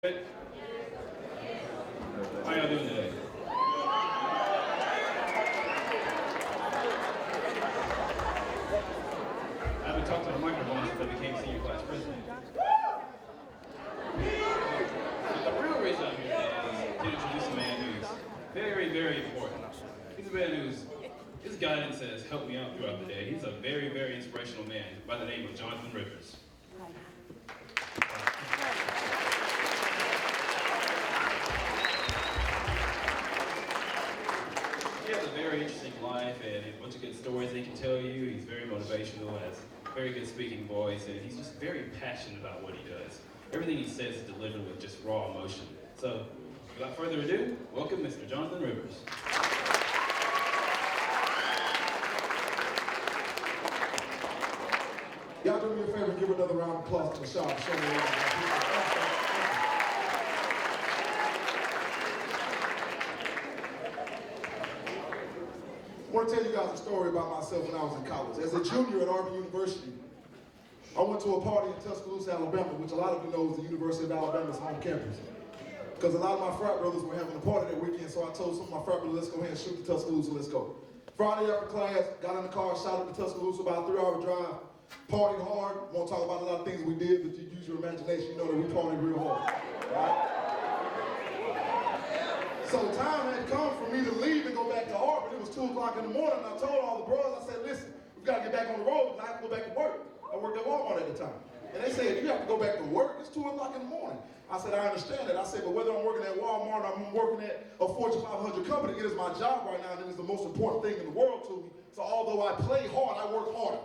How y'all doing today? I haven't talked to the microphone since I became senior class president. But the real reason I'm here today is to introduce a man who's very, very important. He's a man his guidance has helped me out throughout the day. He's a very, very inspirational man by the name of Jonathan Rivers. He has a very interesting life and a bunch of good stories he can tell you. He's very motivational, has a very good speaking voice, and he's just very passionate about what he does. Everything he says is delivered with just raw emotion. So, without further ado, welcome Mr. Jonathan Rivers. Y'all do me a favor and give another round of applause to Michelle. I want to tell you guys a story about myself when I was in college. As a junior at Auburn University, I went to a party in Tuscaloosa, Alabama, which a lot of you know is the University of Alabama's home campus. Because a lot of my frat brothers were having a party that weekend, so I told some of my frat brothers, let's go ahead and shoot to Tuscaloosa, let's go. Friday after class, got in the car, shot up to Tuscaloosa, about a 3-hour drive. Partied hard. Won't talk about a lot of things we did, but you use your imagination, you know that we partied real hard. Right? So time had come for me to leave and go back to Auburn. It was 2 o'clock in the morning, and I told all the bros, I said, listen, we've got to get back on the road, and I have to go back to work. I worked at Walmart at the time. And they said, you have to go back to work? It's 2 o'clock in the morning. I said, I understand that. I said, but whether I'm working at Walmart or I'm working at a Fortune 500 company, it is my job right now, and it is the most important thing in the world to me. So although I play hard, I work harder.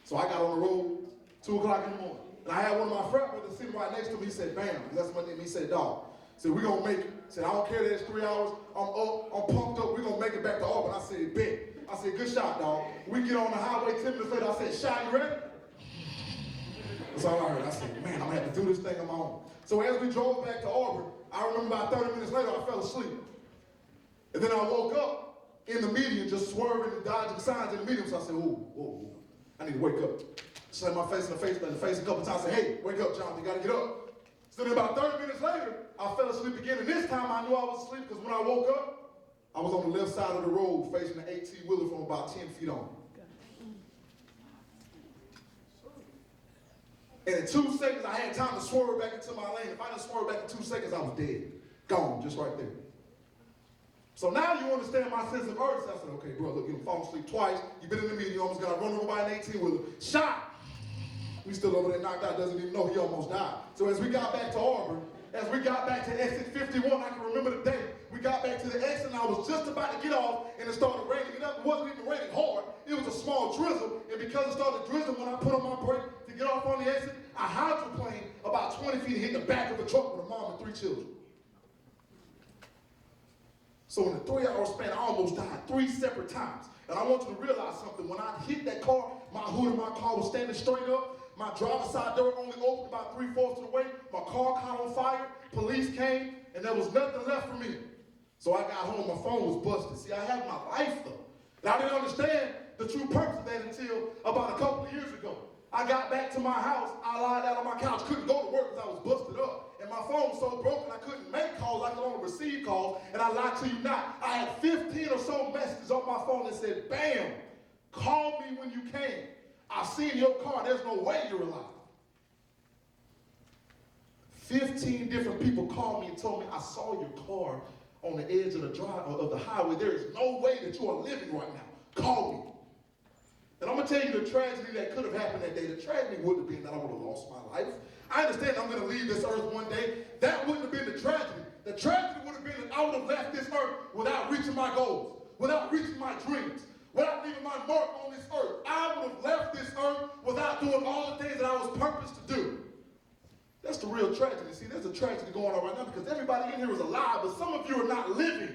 So I got on the road, 2 o'clock in the morning. And I had one of my frat brothers sitting right next to me. He said, bam, that's my name. He said, dog. He said, we're going to make it. He said, I don't care that it's 3 hours. I'm up, I'm pumped up. We're going to make it back to Auburn. I said, bet. I said, good shot, dog. We get on the highway 10 minutes later. I said, shot, you ready? That's all I heard. I said, man, I'm going to have to do this thing on my own. So as we drove back to Auburn, I remember about 30 minutes later, I fell asleep. And then I woke up in the median, just swerving and dodging signs in the median. So I said, whoa. I need to wake up. Slammed my face in the face a couple times. I said, hey, wake up, Jonathan, you gotta get up. So then about 30 minutes later, I fell asleep again. And this time I knew I was asleep because when I woke up, I was on the left side of the road facing an 18-wheeler from about 10 feet on. And in 2 seconds, I had time to swerve back into my lane. If I didn't swerve back in 2 seconds, I was dead. Gone, just right there. So now you understand my sense of urgency. I said, okay, bro, look, you've fallen asleep twice. You've been in the meeting, you almost got run over by an 18-wheeler. Shot! We still over there knocked out, doesn't even know he almost died. So as we got back to Auburn, as we got back to exit 51, I can remember the day. We got back to the exit and I was just about to get off and it started raining. It wasn't even raining hard. It was a small drizzle. And because it started drizzling, when I put on my brake to get off on the exit, I hydroplaned about 20 feet and hit the back of a truck with a mom and 3 children. So in a 3-hour span, I almost died 3 separate times. And I want you to realize something. When I hit that car, my hood of my car was standing straight up. My driver's side door only opened about 3/4 of the way. My car caught on fire. Police came, and there was nothing left for me. So I got home, my phone was busted. See, I had my life though. And I didn't understand the true purpose of that until about a couple of years ago. I got back to my house, I lied out on my couch, couldn't go to work because I was busted up. And my phone was so broken I couldn't make calls, I could only receive calls. And I lied to you not. I had 15 or so messages on my phone that said, bam, call me when you can. I've seen your car, there's no way you're alive. 15 different people called me and told me, I saw your car on the edge of the highway. There is no way that you are living right now. Call me. And I'm going to tell you the tragedy that could have happened that day. The tragedy would have been that I would have lost my life. I understand I'm going to leave this earth one day. That wouldn't have been the tragedy. The tragedy would have been that I would have left this earth without reaching my goals, without reaching my dreams, without leaving my mark on this earth. I would have left this earth without doing all the things that I was purposed to do. That's the real tragedy. See, there's a tragedy going on right now because everybody in here is alive, but some of you are not living.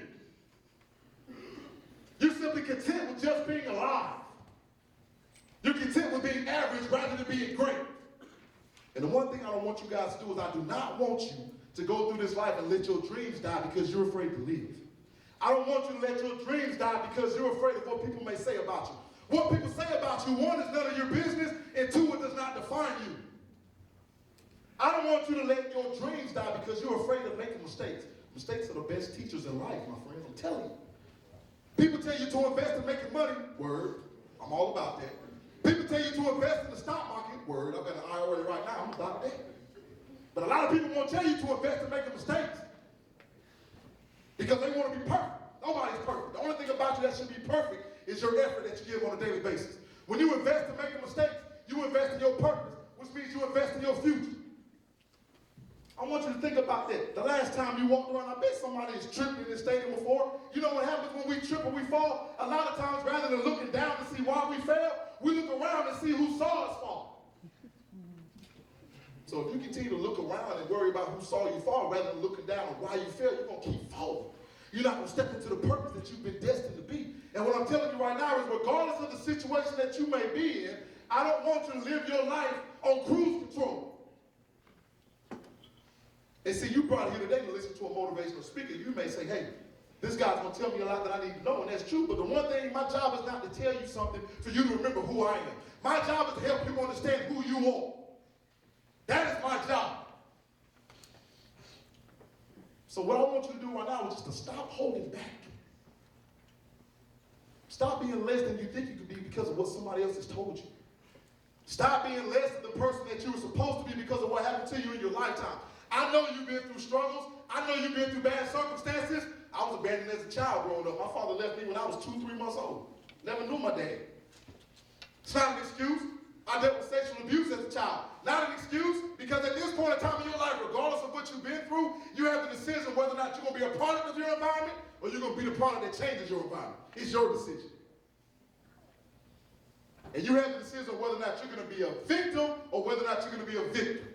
You're simply content with just being alive. You're content with being average rather than being great. And the one thing I don't want you guys to do is I do not want you to go through this life and let your dreams die because you're afraid to live. I don't want you to let your dreams die because you're afraid of what people may say about you. What people say about you, 1, is none of your business, and 2, it does not define you. I don't want you to let your dreams die because you're afraid of making mistakes. Mistakes are the best teachers in life, my friends. I'm telling you. People tell you to invest in making money. Word. I'm all about that. People tell you to invest in the stock market. Word. I've got an IRA right now. I'm about that. But a lot of people won't tell you to invest in making mistakes because they want to be perfect. Nobody's perfect. The only thing about you that should be perfect is your effort that you give on a daily basis. When you invest in making mistakes, you invest in your purpose, which means you invest in your future. I want you to think about that. The last time you walked around, I bet somebody has tripped in this stadium before. You know what happens when we trip or we fall? A lot of times, rather than looking down to see why we fell, we look around and see who saw us fall. So if you continue to look around and worry about who saw you fall rather than looking down on why you fell, you're going to keep falling. You're not going to step into the purpose that you've been destined to be. And what I'm telling you right now is regardless of the situation that you may be in, I don't want you to live your life on cruise control. And see, you brought here today to listen to a motivational speaker. You may say, hey, this guy's going to tell me a lot that I need to know, and that's true. But the one thing, my job is not to tell you something for you to remember who I am. My job is to help you understand who you are. That is my job. So what I want you to do right now is just to stop holding back. Stop being less than you think you could be because of what somebody else has told you. Stop being less than the person that you were supposed to be because of what happened to you in your lifetime. I know you've been through struggles. I know you've been through bad circumstances. I was abandoned as a child growing up. My father left me when I was 2-3 months old. Never knew my dad. It's not an excuse. I dealt with sexual abuse as a child. Not an excuse, because at this point in time in your life, regardless of what you've been through, you have the decision whether or not you're going to be a product of your environment or you're going to be the product that changes your environment. It's your decision. And you have the decision whether or not you're going to be a victim or whether or not you're going to be a victim.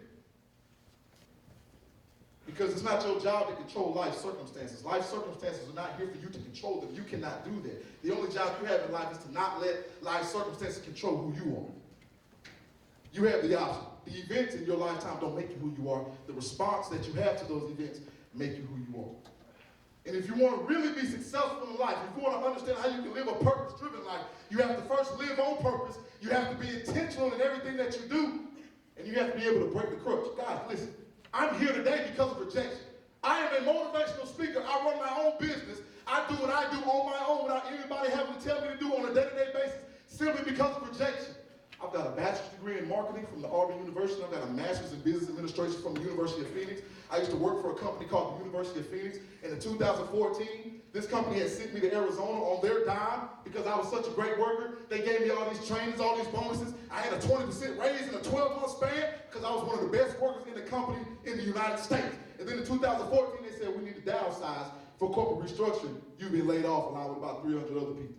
Because it's not your job to control life circumstances. Life circumstances are not here for you to control them. You cannot do that. The only job you have in life is to not let life circumstances control who you are. You have the option. The events in your lifetime don't make you who you are. The response that you have to those events make you who you are. And if you want to really be successful in life, if you want to understand how you can live a purpose-driven life, you have to first live on purpose. You have to be intentional in everything that you do. And you have to be able to break the crutch. Guys, listen. I'm here today because of rejection. I am a motivational speaker. I run my own business. I do what I do on my own without anybody having to tell me to do on a day-to-day basis simply because of rejection. I've got a bachelor's degree in marketing from the Auburn University. I've got a master's in business administration from the University of Phoenix. I used to work for a company called the University of Phoenix. And in 2014, this company had sent me to Arizona on their dime because I was such a great worker. They gave me all these trainings, all these bonuses. I had a 20% raise in a 12-month span because I was one of the best workers in the company in the United States. And then in 2014, they said we need to downsize for corporate restructuring. You've been laid off along with about 300 other people.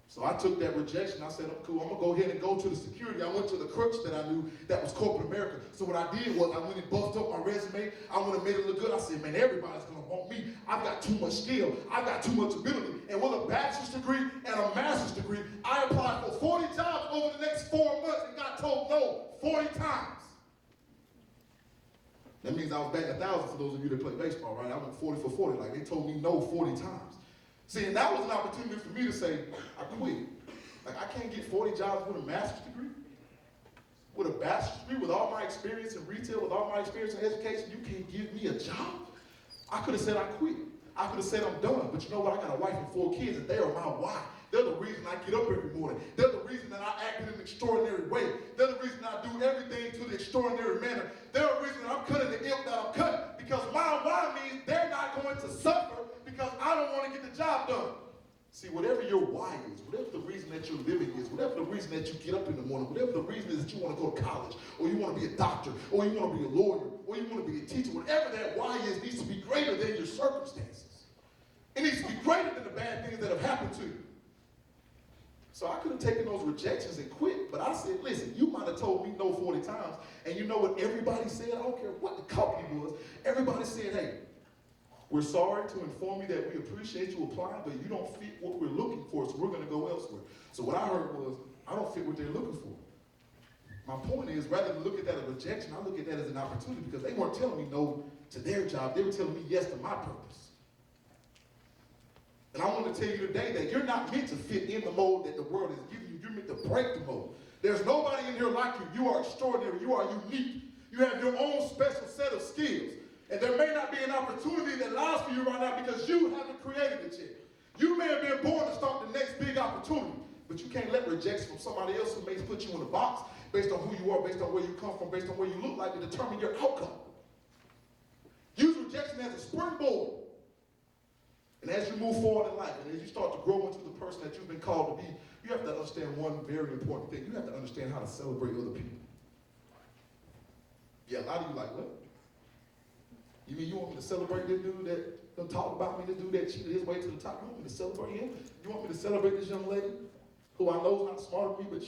So I took that rejection. I said, oh, cool, I'm going to go ahead and go to the security. I went to the crutch that I knew that was corporate America. So what I did was I went and buffed up my resume. I went and made it look good. I said, man, everybody's going to want me. I've got too much skill. I've got too much ability. And with a bachelor's degree and a master's degree, I applied for 40 jobs over the next 4 months and got told no 40 times. That means I was batting 1,000 for those of you that play baseball, right? I went 40 for 40. Like, they told me no 40 times. See, and that was an opportunity for me to say, I quit. Like, I can't get 40 jobs with a master's degree. With a bachelor's degree, with all my experience in retail, with all my experience in education, you can't give me a job? I could have said I quit. I could have said I'm done. But you know what? I got a wife and 4 kids, and they are my why. They're the reason I get up every morning. They're the reason that I act in an extraordinary way. They're the reason I do everything to the extraordinary manner. They're the reason that I'm cutting the ilk that I'm cutting. Because my why means they're not going to suffer because I don't want to get the job done. See, whatever your why is, whatever the reason that you're living is, whatever the reason that you get up in the morning, whatever the reason is that you want to go to college, or you want to be a doctor, or you want to be a lawyer, or you want to be a teacher, whatever that why is needs to be greater than your circumstances. It needs to be greater than the bad things that have happened to you. So I could have taken those rejections and quit, but I said, listen, you might have told me no 40 times, and you know what everybody said? I don't care what the company was. Everybody said, hey, we're sorry to inform you that we appreciate you applying, but you don't fit what we're looking for, so we're going to go elsewhere. So what I heard was, I don't fit what they're looking for. My point is, rather than look at that as rejection, I look at that as an opportunity because they weren't telling me no to their job. They were telling me yes to my purpose. And I want to tell you today that you're not meant to fit in the mold that the world is giving you. You're meant to break the mold. There's nobody in here like you. You are extraordinary. You are unique. You have your own special set of skills. And there may not be an opportunity that allows for you right now because you haven't created it yet. You may have been born to start the next big opportunity, but you can't let rejection from somebody else who may put you in a box based on who you are, based on where you come from, based on where you look like to determine your outcome. Use rejection as a springboard. And as you move forward in life, and as you start to grow into the person that you've been called to be, you have to understand one very important thing. You have to understand how to celebrate other people. Yeah, a lot of you like, what? You mean you want me to celebrate this dude that done talked about me, this dude that cheated his way to the top? You want me to celebrate him? You want me to celebrate this young lady who I know is not smart than me, but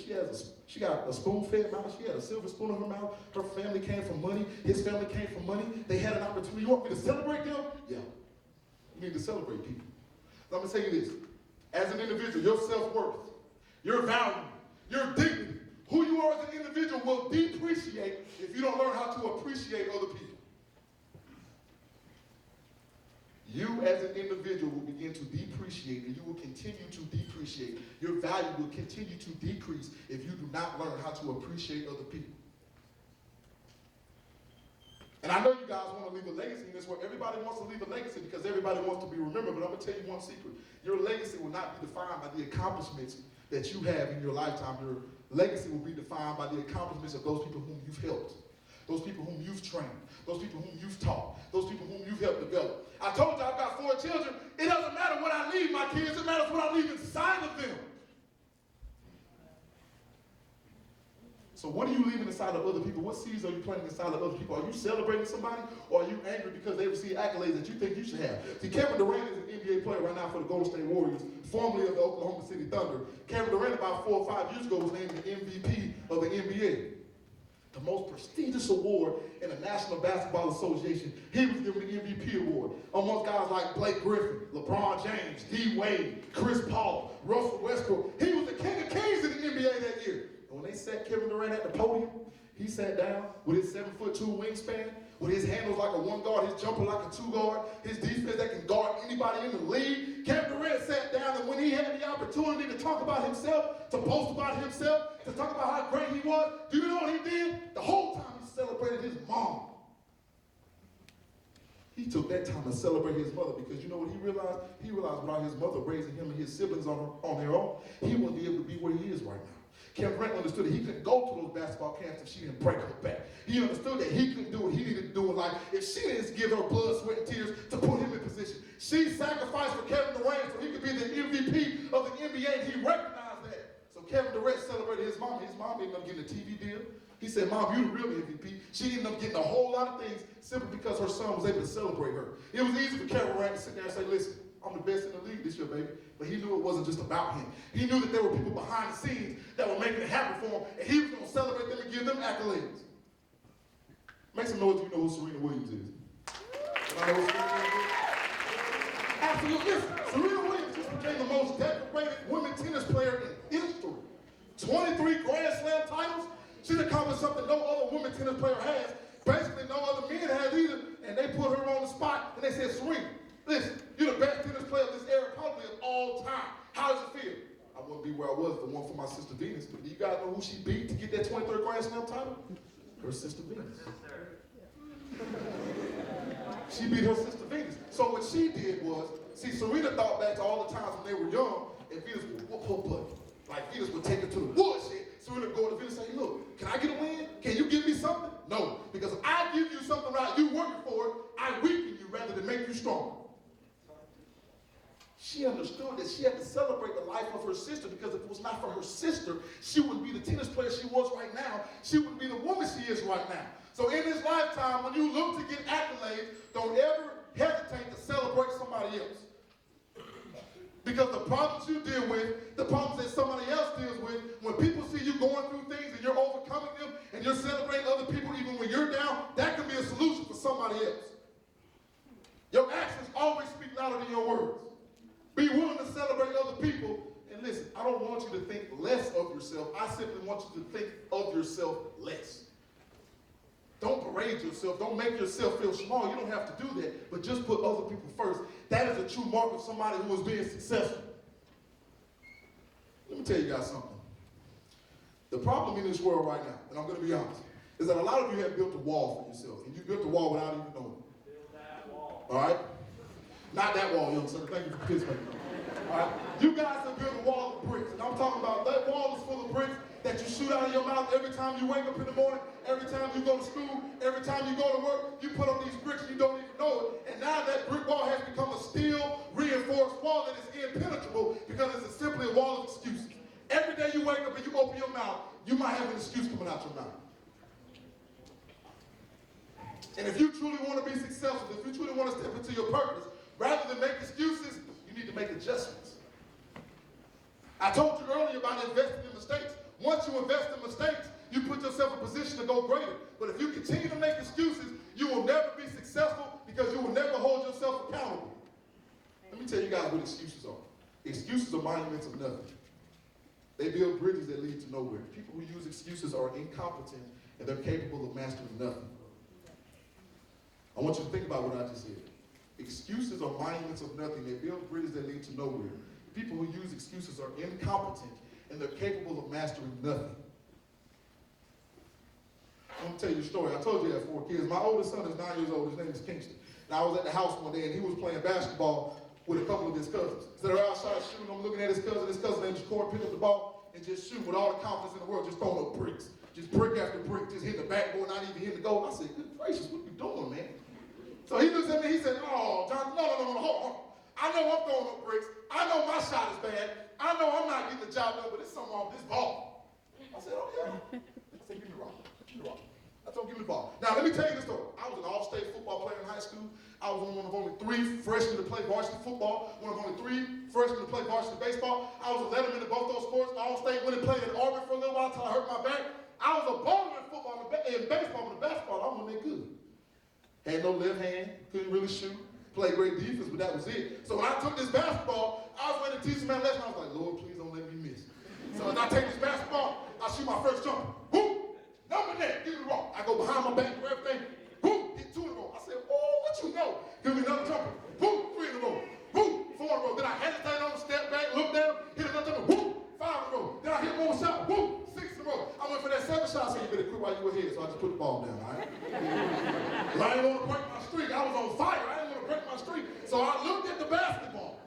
she got a spoon-fed mouth. She had a silver spoon in her mouth. Her family came from money. His family came from money. They had an opportunity. You want me to celebrate them? Yeah. You need to celebrate people. So I'm going to tell you this. As an individual, your self-worth, your value, your dignity, who you are as an individual will depreciate if you don't learn how to appreciate other people. You as an individual will begin to depreciate, and you will continue to depreciate. Your value will continue to decrease if you do not learn how to appreciate other people. And I know you guys want to leave a legacy in this world. Everybody wants to leave a legacy because everybody wants to be remembered, but I'm going to tell you one secret. Your legacy will not be defined by the accomplishments that you have in your lifetime. Your legacy will be defined by the accomplishments of those people whom you've helped, those people whom you've trained, those people whom you've taught, those people whom you've helped develop. I told you I've got 4 children. It doesn't matter what I leave my kids. It matters what I leave inside of them. So what are you leaving inside of other people? What seeds are you planting inside of other people? Are you celebrating somebody, or are you angry because they receive accolades that you think you should have? See, Kevin Durant is an NBA player right now for the Golden State Warriors, formerly of the Oklahoma City Thunder. Kevin Durant about 4 or 5 years ago was named the MVP of the NBA. The most prestigious award in the National Basketball Association. He was given the MVP award amongst guys like Blake Griffin, LeBron James, D. Wade, Chris Paul, Russell Westbrook. He was the king of kings in the NBA that year. And when they sat Kevin Durant at the podium, he sat down with his 7'2" wingspan, with his handles like a 1 guard, his jumper like a 2 guard, his defense that can guard anybody in the league. Kevin Durant sat down, and when he had the opportunity to talk about himself, to boast about himself, to talk about how great he was, do you know what he did? The whole time he celebrated his mom. He took that time to celebrate his mother because you know what he realized? He realized without his mother raising him and his siblings on their own, he wouldn't be able to be where he is right now. Kevin Durant understood that he couldn't go to those basketball camps if she didn't break her back. He understood that he couldn't do what he needed to do in life if she didn't give her blood, sweat, and tears to put him in position. She sacrificed for Kevin Durant so he could be the MVP of the NBA, and he recognized that. So Kevin Durant celebrated his mom. His mom ended up getting a TV deal. He said, "Mom, you the real MVP." She ended up getting a whole lot of things simply because her son was able to celebrate her. It was easy for Kevin Durant to sit there and say, "Listen, I'm the best in the league this year, baby." But he knew it wasn't just about him. He knew that there were people behind the scenes that were making it happen for him, and he was going to celebrate them and give them accolades. Make some noise if you know who Serena Williams is. I know who Serena Williams is? Absolutely. Listen, Serena Williams just became the most decorated women tennis player in history. 23 Grand Slam titles. She's accomplished something no other women tennis player has. Basically, no other men has either. And they put her on the spot, and they said, "Serena, listen, you're the best tennis player of this era, probably of all time. How does it feel?" I wouldn't be where I was if it weren't for my sister Venus. But do you guys know who she beat to get that 23rd Grand Slam title? Her sister Venus. She beat her sister Venus. So what she did was, see, Serena thought back to all the times when they were young, and Venus would whoop her butt. Like Venus would take her to the woodshed. Serena would go to Venus and say, "Look, can I get a win? Can you give me something?" No, because if I give you something right, you working for it, I weaken you rather than make you stronger. She understood that she had to celebrate the life of her sister, because if it was not for her sister, she wouldn't be the tennis player she was right now. She wouldn't be the woman she is right now. So in this lifetime, when you look to get accolades, don't ever hesitate to celebrate somebody else. Because the problems you deal with, the problems that somebody else deals with, when people see you going through things and you're overcoming them and you're celebrating other people even when you're down, that can be a solution for somebody else. Your actions always speak louder than your words. Be willing to celebrate other people. And listen, I don't want you to think less of yourself. I simply want you to think of yourself less. Don't parade yourself. Don't make yourself feel small. You don't have to do that. But just put other people first. That is a true mark of somebody who is being successful. Let me tell you guys something. The problem in this world right now, and I'm going to be honest, is that a lot of you have built a wall for yourself, and you built a wall without even knowing it. Build that wall. All right? Not that wall, young son. Thank you for participating. All right? You guys have built a wall of bricks, and I'm talking about that wall is full of bricks that you shoot out of your mouth every time you wake up in the morning, every time you go to school, every time you go to work. You put up these bricks and you don't even know it, and now that brick wall has become a steel, reinforced wall that is impenetrable because it's simply a wall of excuses. Every day you wake up and you open your mouth, you might have an excuse coming out your mouth. And if you truly want to be successful, if you truly want to step into your purpose, rather than make excuses, you need to make adjustments. I told you earlier about investing in mistakes. Once you invest in mistakes, you put yourself in a position to go greater. But if you continue to make excuses, you will never be successful because you will never hold yourself accountable. Let me tell you guys what excuses are. Excuses are monuments of nothing. They build bridges that lead to nowhere. People who use excuses are incompetent and they're capable of mastering nothing. I want you to think about what I just said. Excuses are monuments of nothing. They build bridges that lead to nowhere. People who use excuses are incompetent and they're capable of mastering nothing. I'm going to tell you a story. I told you I have 4 kids. My oldest son is 9 years old. His name is Kingston. And I was at the house one day and he was playing basketball with a couple of his cousins. So they're outside shooting. I'm looking at his cousin. His cousin named Jacob picked up the ball and just shoot with all the confidence in the world, just throwing up bricks. Just brick after brick, just hitting the backboard, not even hitting the goal. I said, good gracious, what are you doing, man? So he looks at me, he said, oh, John, no, hold on. I know I'm throwing up bricks. I know my shot is bad. I know I'm not getting the job done, but there's something wrong with this ball. I said, oh, yeah. I said, give me the rock. Give me the rock. I told him, give me the ball. Now, let me tell you the story. I was an all-state football player in high school. I was one of only 3 freshmen to play varsity football, one of only 3 freshmen to play varsity baseball. I was a letterman in both those sports. All-state, went and played in Auburn for a little while until I hurt my back. I was a bowler in football and baseball, but in basketball, I wasn't that good. Had no left hand, couldn't really shoot, played great defense, but that was it. So when I took this basketball, I was ready to teach some man lesson. I was like, Lord, please don't let me miss. So as I take this basketball, I shoot my first jumper. Boom! Number net, give me the rock. I go behind my back and everything. Boom! Hit 2 in a row. I said, oh, what you know? Give me another jumper. Boom! 3 in a row. Boom! 4 in a row. Then I hesitate on the step back, look down, hit another jumper. Boom! 5 in a row. Then I hit one more shot. Boom! 6 in a row. I went for that 7th shot. I said, you better quit while you were here. So I just put the ball down, all right? I didn't want to break my streak. I was on fire. I didn't want to break my streak. So I looked at the basketball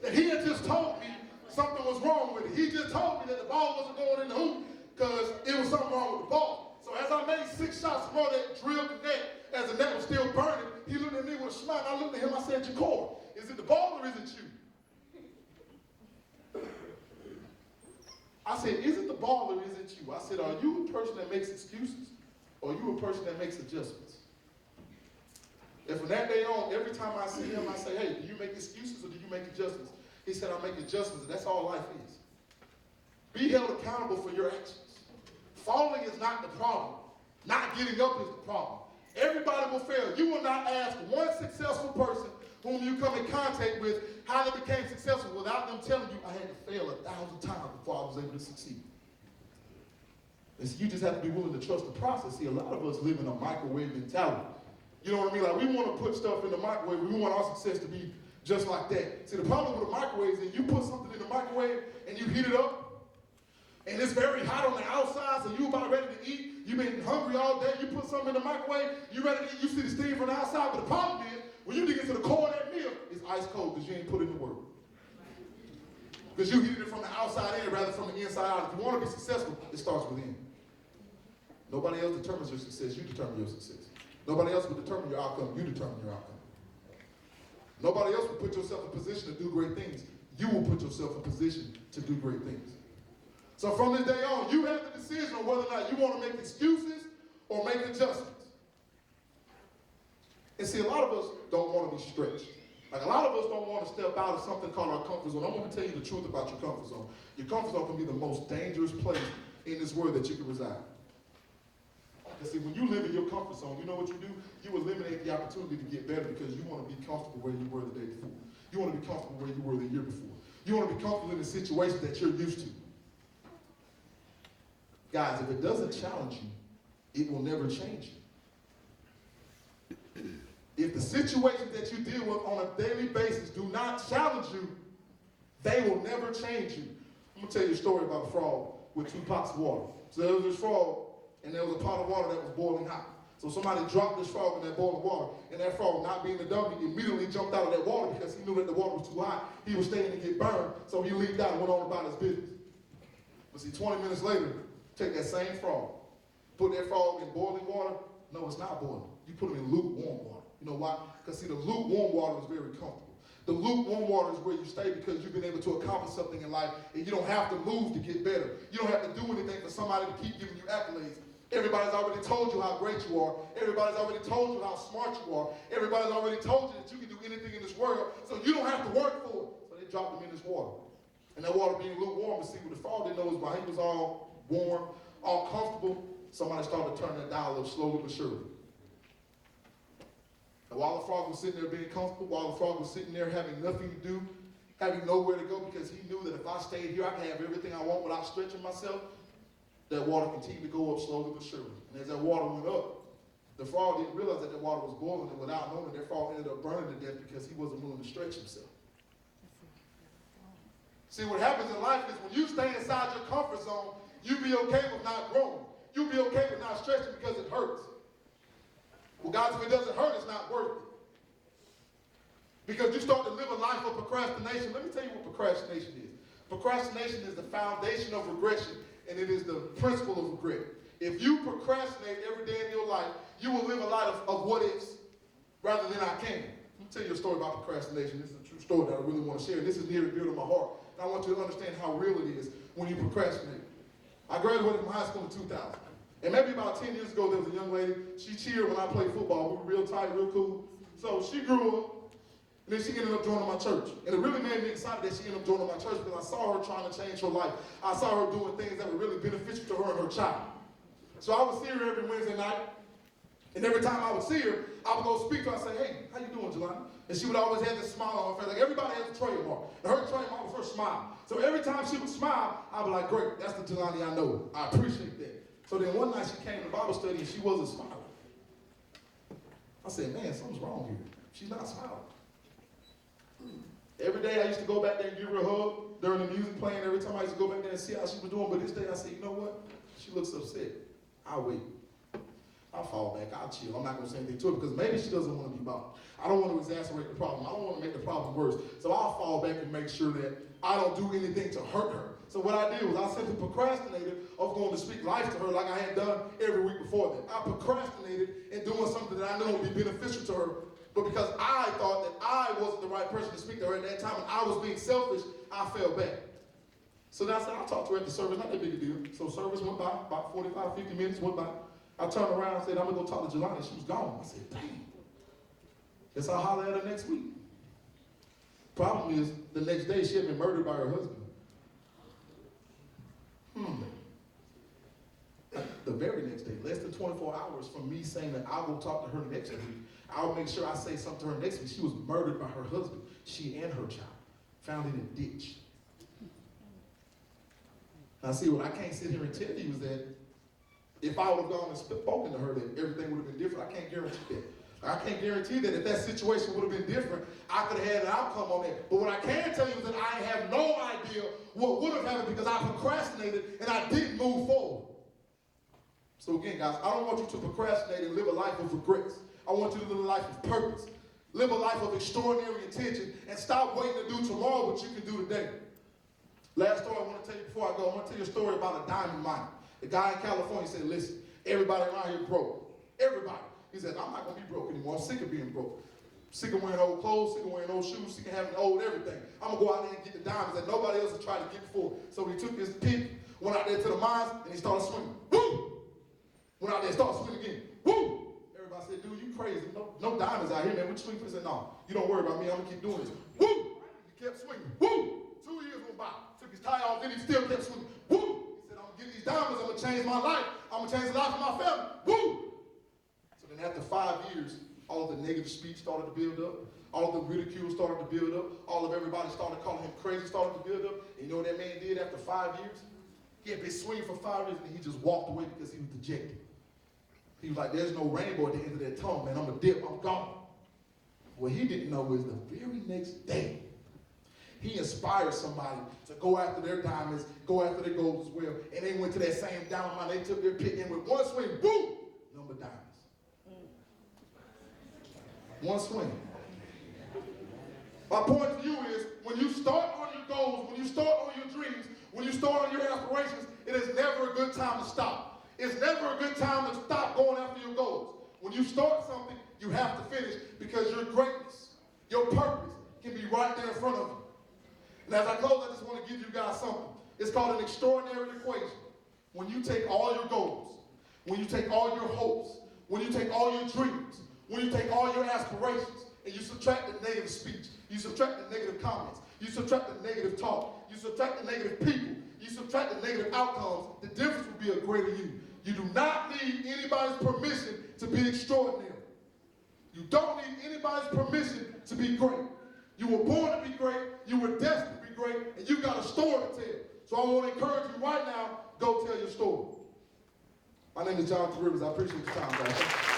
that he had just told me something was wrong with it. He just told me that the ball wasn't going in the hoop because it was something wrong with the ball. So as I made 6 shots in a row that drilled the net, as the net was still burning, he looked at me with a smile. I looked at him. I said, Jacob, is it the ball or is it you? I said, is it the ball or is it you? I said, are you a person that makes excuses or are you a person that makes adjustments? And from that day on, every time I see him, I say, hey, do you make excuses or do you make adjustments? He said, I make adjustments, and that's all life is. Be held accountable for your actions. Falling is not the problem. Not getting up is the problem. Everybody will fail. You will not ask one successful person whom you come in contact with how they became successful without them telling you, I had to fail 1,000 times before I was able to succeed. And so you just have to be willing to trust the process. See, a lot of us live in a microwave mentality. You know what I mean? Like, we want to put stuff in the microwave. We want our success to be just like that. See, the problem with the microwave is you put something in the microwave and you heat it up, and it's very hot on the outside, so you about ready to eat. You've been hungry all day. You put something in the microwave, you ready to eat. You see the steam from the outside, but the problem is, when you dig into the core of that meal, it's ice cold because you ain't put in the work. Because you heated it from the outside in rather from the inside out. If you want to be successful, it starts within. Nobody else determines your success. You determine your success. Nobody else will determine your outcome. You determine your outcome. Nobody else will put yourself in position to do great things. You will put yourself in position to do great things. So from this day on, you have the decision on whether or not you want to make excuses or make adjustments. And see, a lot of us don't want to be stretched. Like, a lot of us don't want to step out of something called our comfort zone. I'm going to tell you the truth about your comfort zone. Your comfort zone can be the most dangerous place in this world that you can reside. And see, when you live in your comfort zone, you know what you do? You eliminate the opportunity to get better because you want to be comfortable where you were the day before. You want to be comfortable where you were the year before. You want to be comfortable in a situation that you're used to. Guys, if it doesn't challenge you, it will never change you. If the situations that you deal with on a daily basis do not challenge you, they will never change you. I'm going to tell you a story about a frog with 2 pots of water. So there was this frog, and there was a pot of water that was boiling hot. So somebody dropped this frog in that boiling water, and that frog, not being a dummy, immediately jumped out of that water because he knew that the water was too hot. He was staying to get burned, so he leaped out and went on about his business. But see, 20 minutes later, take that same frog, put that frog in boiling water. No, it's not boiling. You put him in lukewarm water. You know why? Because see, the lukewarm water is very comfortable. The lukewarm water is where you stay because you've been able to accomplish something in life, and you don't have to move to get better. You don't have to do anything for somebody to keep giving you accolades. Everybody's already told you how great you are. Everybody's already told you how smart you are. Everybody's already told you that you can do anything in this world, so you don't have to work for it. So they dropped him in this water. And that water being lukewarm, but see, what the frog didn't know was while he was all warm, all comfortable, somebody started turning that dial up slowly but surely. And while the frog was sitting there being comfortable, while the frog was sitting there having nothing to do, having nowhere to go, because he knew that if I stayed here, I could have everything I want without stretching myself, that water continued to go up slowly but surely. And as that water went up, the frog didn't realize that the water was boiling, and without knowing it, that frog ended up burning to death because he wasn't willing to stretch himself. See, what happens in life is when you stay inside your comfort zone, you be okay with not growing. You'll be okay with not stretching because it hurts. Well, guys, if it doesn't hurt, it's not worth it. Because you start to live a life of procrastination. Let me tell you what procrastination is. Procrastination is the foundation of regression, and it is the principle of regret. If you procrastinate every day in your life, you will live a life of what ifs rather than I can. Let me tell you a story about procrastination. This is a true story that I really want to share. This is near and dear to my heart. And I want you to understand how real it is when you procrastinate. I graduated from high school in 2000. And maybe about 10 years ago, there was a young lady. She cheered when I played football. We were real tight, real cool. So she grew up, and then she ended up joining my church. And it really made me excited that she ended up joining my church because I saw her trying to change her life. I saw her doing things that were really beneficial to her and her child. So I would see her every Wednesday night. And every time I would see her, I would go speak to her and say, hey, how you doing, Jelani? And she would always have this smile on her face. Like everybody has a trademark. And her trademark was her smile. So every time she would smile, I'd be like, great, that's the Jelani I know. I appreciate that. So then one night she came to Bible study and she wasn't smiling. I said, man, something's wrong here. She's not smiling. Every day I used to go back there and give her a hug during the music playing. Every time I used to go back there and see how she was doing. But this day I said, you know what? She looks upset. I'll wait. I'll fall back. I'll chill. I'm not going to say anything to her because maybe she doesn't want to be bothered. I don't want to exacerbate the problem. I don't want to make the problem worse. So I'll fall back and make sure that I don't do anything to hurt her. So what I did was I simply procrastinated of going to speak life to her like I had done every week before that. I procrastinated in doing something that I knew would be beneficial to her. But because I thought that I wasn't the right person to speak to her at that time and I was being selfish, I fell back. So then I said, I'll talk to her at the service, not that big a deal. So service went by, about 45, 50 minutes went by. I turned around and said, I'm going to go talk to Jelani. She was gone. I said, dang. Guess I'll holler at her next week. Problem is, the next day she had been murdered by her husband. The very next day, less than 24 hours from me saying that I'll go talk to her next week, I'll make sure I say something to her next week. She was murdered by her husband, she and her child, found in a ditch. Now see, what I can't sit here and tell you is that if I would have gone and spoken to her, that everything would have been different. I can't guarantee that. I can't guarantee that if that situation would have been different, I could have had an outcome on that. But what I can tell you is that I have no idea what would have happened because I procrastinated and I didn't move forward. So again, guys, I don't want you to procrastinate and live a life of regrets. I want you to live a life of purpose. Live a life of extraordinary intention and stop waiting to do tomorrow what you can do today. Last story I want to tell you before I go, I want to tell you a story about a diamond miner. The guy in California said, listen, everybody around here broke. Everybody. He said, I'm not going to be broke anymore. I'm sick of being broke. Sick of wearing old clothes, sick of wearing old shoes, sick of having old everything. I'm going to go out there and get the diamonds that nobody else has tried to get before. So he took his pick, went out there to the mines, and he started swinging. Woo! Went out there and started swinging again. Woo! Everybody said, dude, you crazy. No diamonds out here, man. What you swing for? He said, no, you don't worry about me. I'm going to keep doing this. Woo! He kept swinging. Woo! 2 years went by. Took his tie off, then he still kept swinging. Woo! He said, I'm going to get these diamonds. I'm going to change my life. I'm going to change the life of my family. Woo! So then after 5 years, all of the negative speech started to build up. All of the ridicule started to build up. All of everybody started calling him crazy, started to build up. And you know what that man did after 5 years? He had been swinging for 5 years, and he just walked away because he was dejected. He was like, there's no rainbow at the end of that tunnel, man. I'm a dip. I'm gone. What he didn't know is the very next day, he inspired somebody to go after their diamonds, go after their goals as well. And they went to that same diamond mine. They took their pick and with one swing, boom, number diamonds. One swing. My point to you is, when you start on your goals, when you start on your dreams, when you start on your aspirations, it is never a good time to stop. It's never a good time to stop going after your goals. When you start something, you have to finish, because your greatness, your purpose can be right there in front of you. And as I close, I just want to give you guys something. It's called an extraordinary equation. When you take all your goals, when you take all your hopes, when you take all your dreams, when you take all your aspirations, and you subtract the negative speech, you subtract the negative comments, you subtract the negative talk, you subtract the negative people, you subtract the negative outcomes, the difference will be a greater you. You do not need anybody's permission to be extraordinary. You don't need anybody's permission to be great. You were born to be great, you were destined to be great, and you got a story to tell. So I want to encourage you right now, go tell your story. My name is John Rivers. I appreciate your time, guys.